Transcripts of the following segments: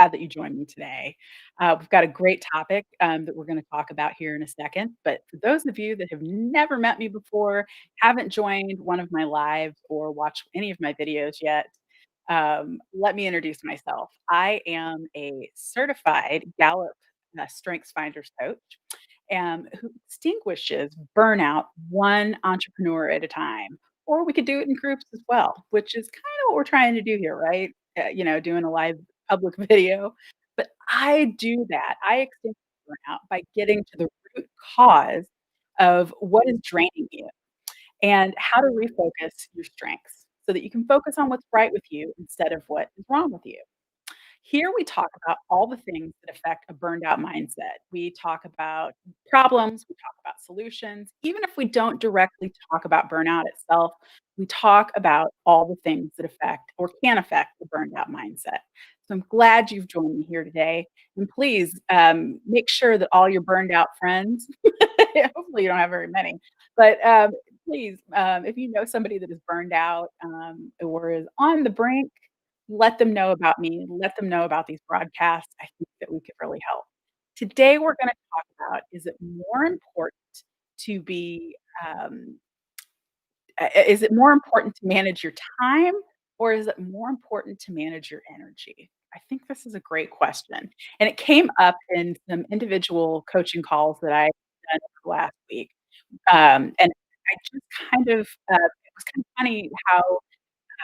glad that you joined me today. We've got a great topic that we're going to talk about here in a second. But for those of you that have never met me before, haven't joined one of my lives or watched any of my videos yet, let me introduce myself. I am a certified Gallup Strengths Finders coach who distinguishes burnout one entrepreneur at a time. Or we could do it in groups as well, which is kind of what we're trying to do here, right? Doing a live public video. But I do that. I extinguish burnout by getting to the root cause of what is draining you and how to refocus your strengths so that you can focus on what's right with you instead of what is wrong with you. Here we talk about all the things that affect a burned out mindset. We talk about problems, we talk about solutions. Even if we don't directly talk about burnout itself, we talk about all the things that affect or can affect the burned out mindset. So I'm glad you've joined me here today. And please make sure that all your burned out friends, hopefully you don't have very many, but please, if you know somebody that is burned out or is on the brink, let them know about me, let them know about these broadcasts. I think that we could really help. Today, we're going to talk about, is it more important to be, um, is it more important to manage your time or is it more important to manage your energy? I think this is a great question. And it came up in some individual coaching calls that I done last week. And I just it was kind of funny how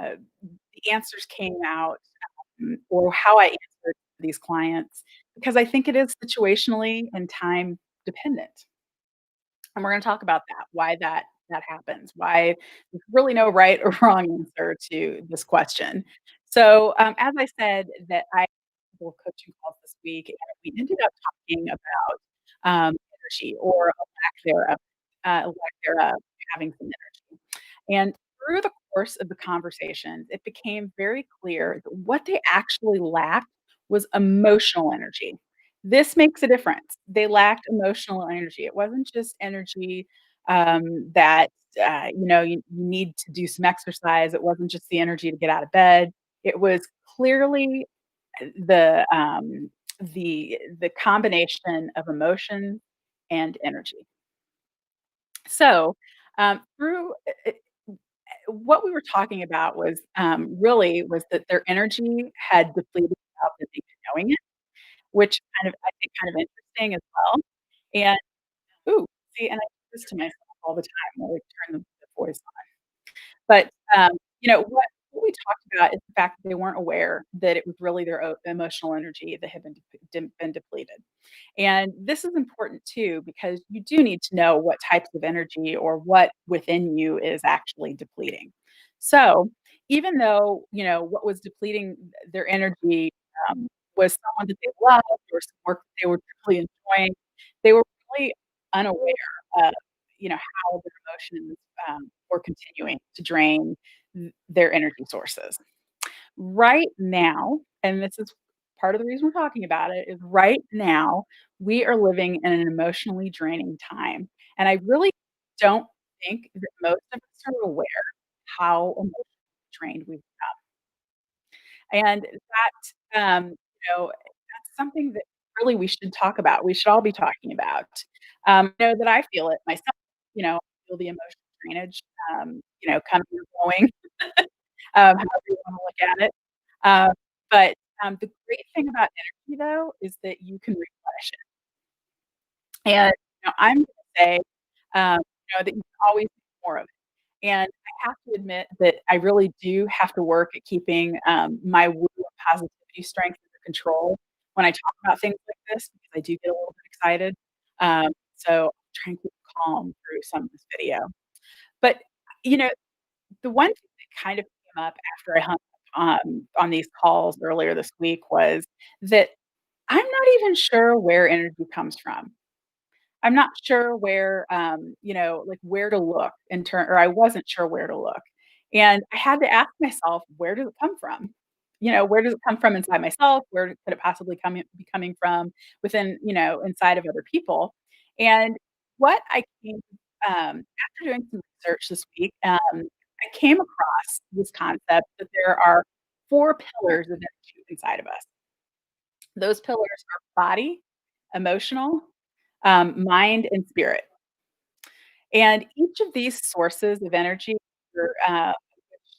the answers came out or how I answered these clients because I think it is situationally and time dependent. And we're going to talk about that, why that happens, why there's really no right or wrong answer to this question. So, as I said, that I had several coaching calls this week, and we ended up talking about energy or a lack thereof, having some energy. And through the course of the conversations, it became very clear that what they actually lacked was emotional energy. This makes a difference. They lacked emotional energy. It wasn't just energy that you need to do some exercise. It wasn't just the energy to get out of bed. It was clearly the um, the combination of emotion and energy. So through what we were talking about was, really was that their energy had depleted without them even knowing it, which I think kind of interesting as well. And ooh, see, and I do this to myself all the time, where I turn the voice but, what we talked about is the fact that they weren't aware that it was really their emotional energy that had been depleted. And this is important too, because you do need to know what types of energy or what within you is actually depleting. So, even though, what was depleting their energy, was someone that they loved or some work that they were truly enjoying, they were really unaware of, how their emotions, were continuing to drain their energy sources. Right now, and this is part of the reason we're talking about it, is right now we are living in an emotionally draining time. And I really don't think that most of us are aware how emotionally drained we've and that's something that really we should talk about. We should all be talking about. I know that I feel it myself, I feel the emotional drainage, coming and going, however you wanna look at it. Uh, but the great thing about energy, though, is that you can replenish it. And, I'm gonna say, that you can always do more of it. And I have to admit that I really do have to work at keeping, my woo of positivity, strength under control when I talk about things like this because I do get a little bit excited. So I'm trying to keep calm through some of this video. But, you know, the one thing that kind of came up after I hung up, on these calls earlier this week was that I'm not even sure where energy comes from. I'm not sure where, like where to look or I wasn't sure where to look. And I had to ask myself, where does it come from? Where does it come from inside myself? Where could it possibly be coming from within, inside of other people? And what I came, after doing some research this week, I came across this concept that there are four pillars of energy inside of us. Those pillars are body, emotional, mind, and spirit. And each of these sources of energy, or,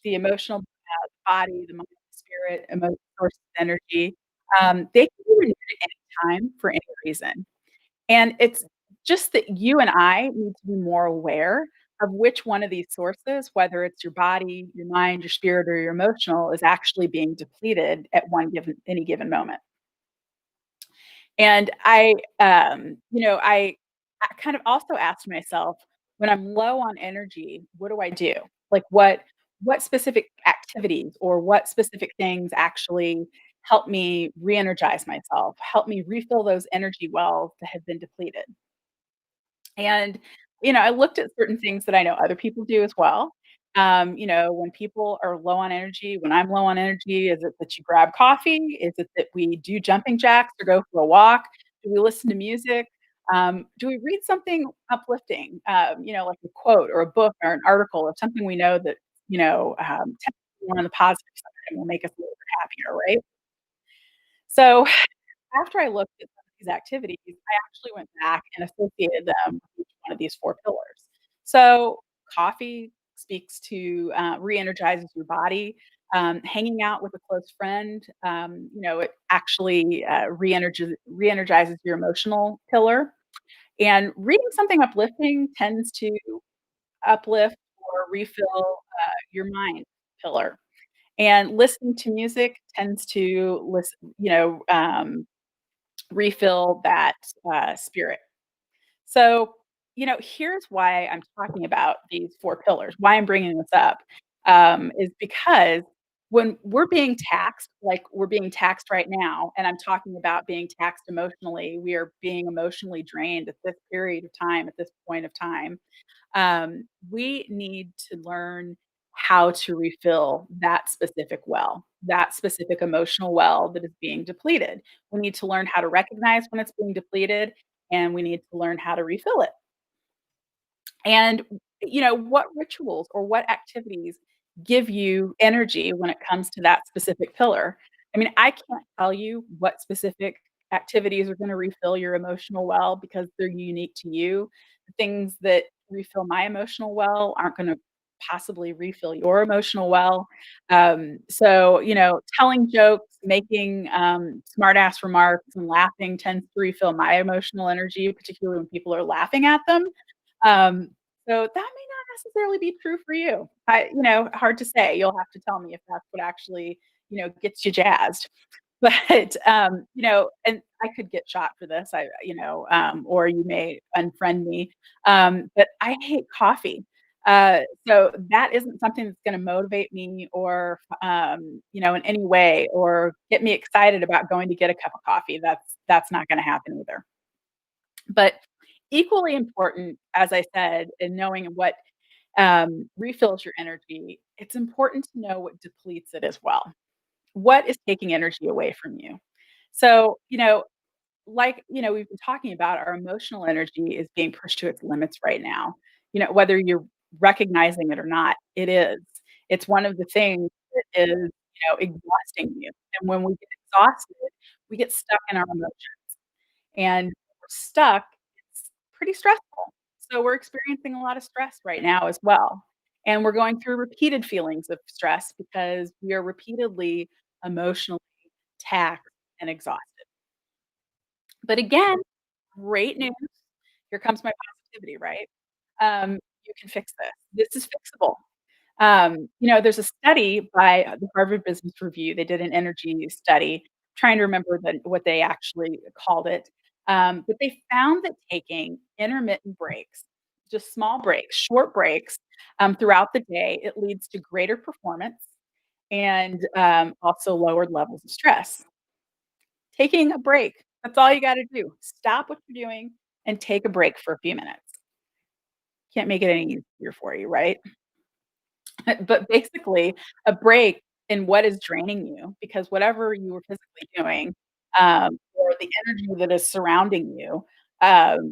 the emotional, body, the mind, the spirit, source of energy, they can be renewed at any time for any reason. And it's just that you and I need to be more aware of which one of these sources, whether it's your body, your mind, your spirit, or your emotional, is actually being depleted at any given moment. And I kind of also asked myself, when I'm low on energy, what do I do? Like what specific activities or what specific things actually help me re-energize myself, help me refill those energy wells that have been depleted? And, I looked at certain things that I know other people do as well. When people are low on energy, when I'm low on energy, is it that you grab coffee? Is it that we do jumping jacks or go for a walk? Do we listen to music? Do we read something uplifting? Like a quote or a book or an article or something we know that, tends to be more on the positive side and will make us a little bit happier, right? So after I looked at some of these activities, I actually went back and associated them with each one of these 4 pillars. So, coffee speaks to, re-energizes your body. Hanging out with a close friend, it actually, re-energizes your emotional pillar. And reading something uplifting tends to uplift or refill, your mind pillar. And listening to music tends to refill that, spirit. So, here's why I'm talking about these 4 pillars, why I'm bringing this up, is because when we're being taxed, like we're being taxed right now, and I'm talking about being taxed emotionally, we are being emotionally drained at this period of time, at this point of time. We need to learn how to refill that specific well, that specific emotional well that is being depleted. We need to learn how to recognize when it's being depleted, and we need to learn how to refill it. And, what rituals or what activities give you energy when it comes to that specific pillar? I mean, I can't tell you what specific activities are gonna refill your emotional well because they're unique to you. The things that refill my emotional well aren't gonna possibly refill your emotional well. So, telling jokes, making, smart ass remarks and laughing tends to refill my emotional energy, particularly when people are laughing at them. Um, so that may not necessarily be true for you. Hard to say. You'll have to tell me if that's what actually, gets you jazzed. But, and I could get shot for this, or you may unfriend me. But I hate coffee. So that isn't something that's gonna motivate me or, in any way or get me excited about going to get a cup of coffee. That's not gonna happen either. But equally important, as I said, in knowing what, refills your energy, it's important to know what depletes it as well. What is taking energy away from you? So, we've been talking about, our emotional energy is being pushed to its limits right now. Whether you're recognizing it or not, it is. It's one of the things that is, exhausting you. And when we get exhausted, we get stuck in our emotions. And when we're stuck, it's pretty stressful. So we're experiencing a lot of stress right now as well. And we're going through repeated feelings of stress because we are repeatedly emotionally taxed and exhausted. But again, great news. Here comes my positivity, right? You can fix this. This is fixable. There's a study by the Harvard Business Review. They did an energy study, trying to remember what they actually called it. But they found that taking intermittent breaks, just small breaks, short breaks, throughout the day, it leads to greater performance and also lowered levels of stress. Taking a break, that's all you gotta do. Stop what you're doing and take a break for a few minutes. Can't make it any easier for you, right? But basically, a break in what is draining you, because whatever you were physically doing, or the energy that is surrounding you,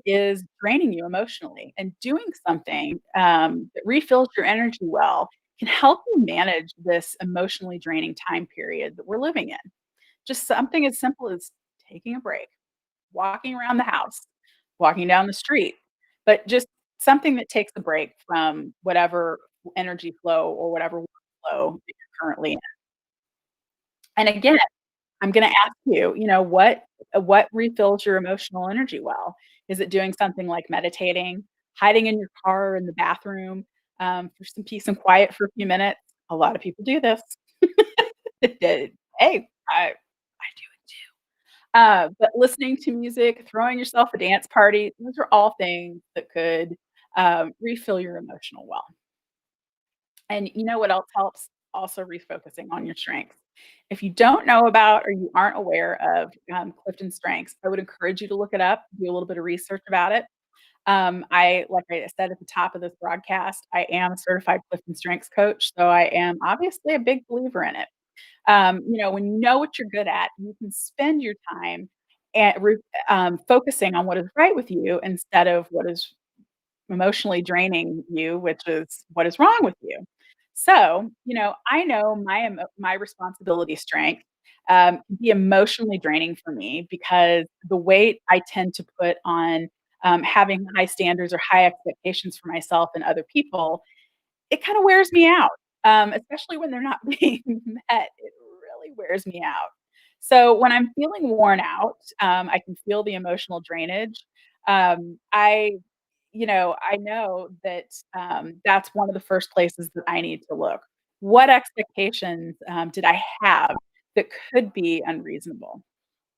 is draining you emotionally, and doing something, that refills your energy well can help you manage this emotionally draining time period that we're living in. Just something as simple as taking a break, walking around the house, walking down the street, but just something that takes a break from whatever energy flow or whatever flow that you're currently in. And again, I'm gonna ask you, what refills your emotional energy well? Is it doing something like meditating, hiding in your car or in the bathroom, for some peace and quiet for a few minutes? A lot of people do this. Hey, I do it too. But listening to music, throwing yourself a dance party, those are all things that could, refill your emotional well. And you know what else helps? Also refocusing on your strengths. If you don't know about or you aren't aware of, Clifton Strengths, I would encourage you to look it up, do a little bit of research about it. Like I said at the top of this broadcast, I am a certified Clifton Strengths coach, so I am obviously a big believer in it. When you know what you're good at, you can spend your time at focusing on what is right with you instead of what is emotionally draining you, which is what is wrong with you. So, I know my responsibility strength can be emotionally draining for me because the weight I tend to put on having high standards or high expectations for myself and other people, it kinda wears me out, especially when they're not being met. It really wears me out. So, when I'm feeling worn out, I can feel the emotional drainage. I know that, that's one of the first places that I need to look. What expectations, did I have that could be unreasonable?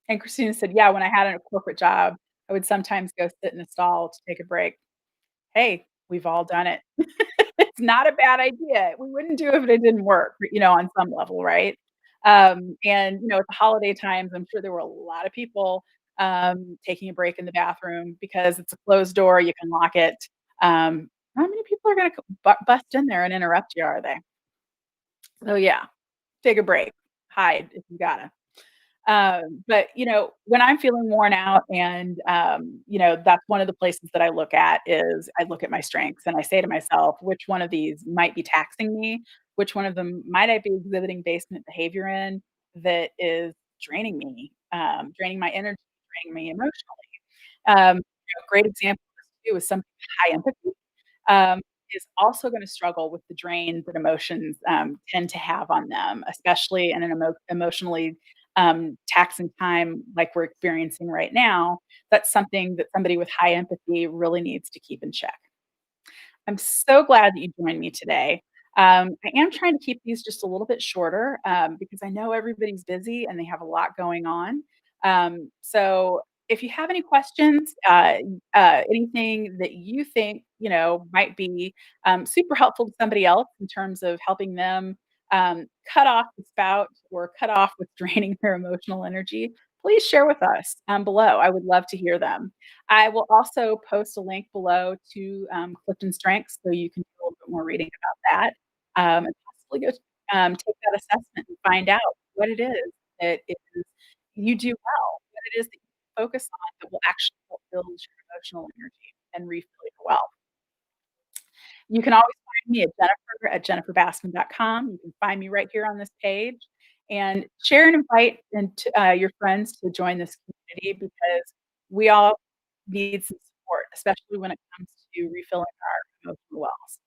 And Christina said, "Yeah, when I had a corporate job, I would sometimes go sit in a stall to take a break." Hey, we've all done it. It's not a bad idea. We wouldn't do it if it didn't work, on some level, right? And, at the holiday times, I'm sure there were a lot of people, taking a break in the bathroom because it's a closed door, you can lock it. How many people are gonna bust in there and interrupt you, are they? So, yeah, take a break. Hide if you gotta. But, when I'm feeling worn out and, that's one of the places that I look at is I look at my strengths and I say to myself, which one of these might be taxing me? Which one of them might I be exhibiting basement behavior in that is draining me, draining my energy, draining me emotionally? A great example of this too is something with high empathy um, is also gonna struggle with the drain that emotions, tend to have on them, especially in an emotionally, taxing time like we're experiencing right now. That's something that somebody with high empathy really needs to keep in check. I'm so glad that you joined me today. I am trying to keep these just a little bit shorter because I know everybody's busy and they have a lot going on. So, if you have any questions, anything that you think might be super helpful to somebody else in terms of helping them cut off the spout or cut off with draining their emotional energy, please share with us below. I would love to hear them. I will also post a link below to Clifton Strengths so you can do a little bit more reading about that, and possibly go take that assessment and find out what it is that is you do well, what it is that you focus on that will actually help build your emotional energy and refill your well. You can always find me at jennifer@jenniferbassman.com. You can find me right here on this page, and share and invite your friends to join this community because we all need some support, especially when it comes to refilling our emotional wells.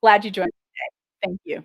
Glad you joined me today. Thank you.